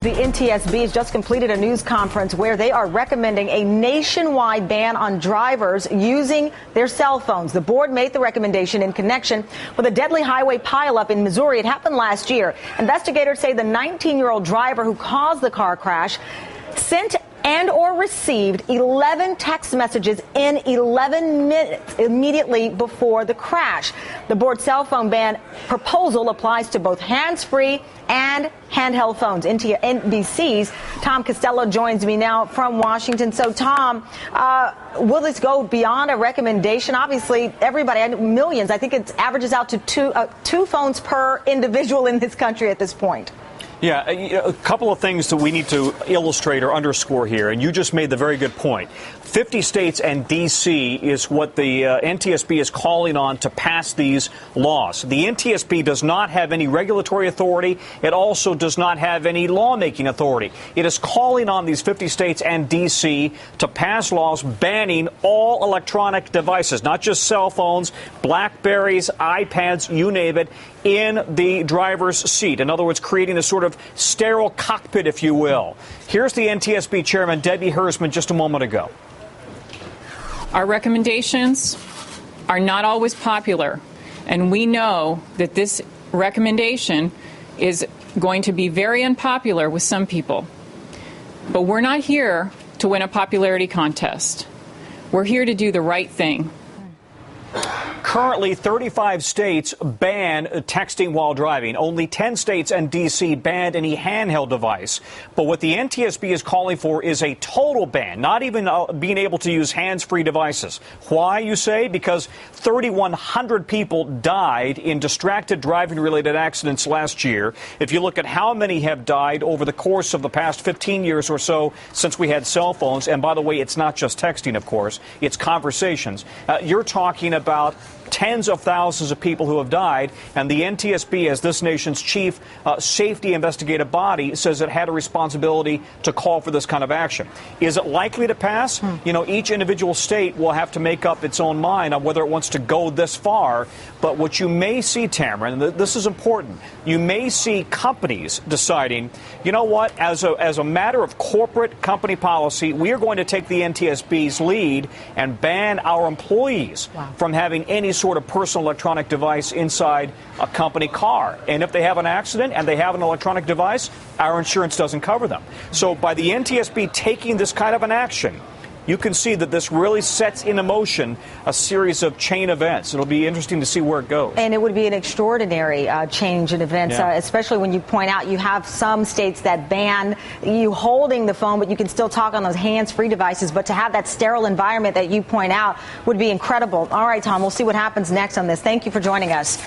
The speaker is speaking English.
The NTSB has just completed a news conference where they are recommending a nationwide ban on drivers using their cell phones. The board made the recommendation in connection with a deadly highway pileup in Missouri. It happened last year. Investigators say the 19-year-old driver who caused the car crash sent and or received 11 text messages in 11 minutes immediately before the crash. The board cell phone ban proposal applies to both hands-free and handheld phones. NBC's Tom Costello joins me now from Washington. So, Tom, will this go beyond a recommendation? Obviously, everybody, millions, I think it averages out to two phones per individual in this country at this point. Yeah, a couple of things that we need to illustrate or underscore here, and you just made the very good point. 50 states and D.C. is what the NTSB is calling on to pass these laws. The NTSB does not have any regulatory authority. It also does not have any lawmaking authority. It is calling on these 50 states and D.C. to pass laws banning all electronic devices, not just cell phones, BlackBerries, iPads, you name it, in the driver's seat. In other words, creating a sort of sterile cockpit, if you will. Here's the NTSB chairman, Debbie Hersman, just a moment ago. Our recommendations are not always popular, and we know that this recommendation is going to be very unpopular with some people. But we're not here to win a popularity contest. We're here to do the right thing. Currently, 35 states ban texting while driving. Only 10 states and D.C. banned any handheld device. But what the NTSB is calling for is a total ban, not even being able to use hands-free devices. Why, you say? Because 3,100 people died in distracted driving-related accidents last year. If you look at how many have died over the course of the past 15 years or so since we had cell phones, and by the way, it's not just texting, of course, it's conversations. You're talking about tens of thousands of people who have died, and the NTSB, as this nation's chief safety investigative body, says it had a responsibility to call for this kind of action. Is it likely to pass? You know, each individual state will have to make up its own mind on whether it wants to go this far. But what you may see, Tamara, and this is important, you may see companies deciding, you know what, as a matter of corporate company policy, we are going to take the NTSB's lead and ban our employees from having any sort of personal electronic device inside a company car. And if they have an accident and they have an electronic device, our insurance doesn't cover them. So by the NTSB taking this kind of an action, you can see that this really sets in motion a series of chain events. It'll be interesting to see where it goes. And it would be an extraordinary change in events, especially when you point out you have some states that ban you holding the phone, but you can still talk on those hands-free devices. But to have that sterile environment that you point out would be incredible. All right, Tom, we'll see what happens next on this. Thank you for joining us.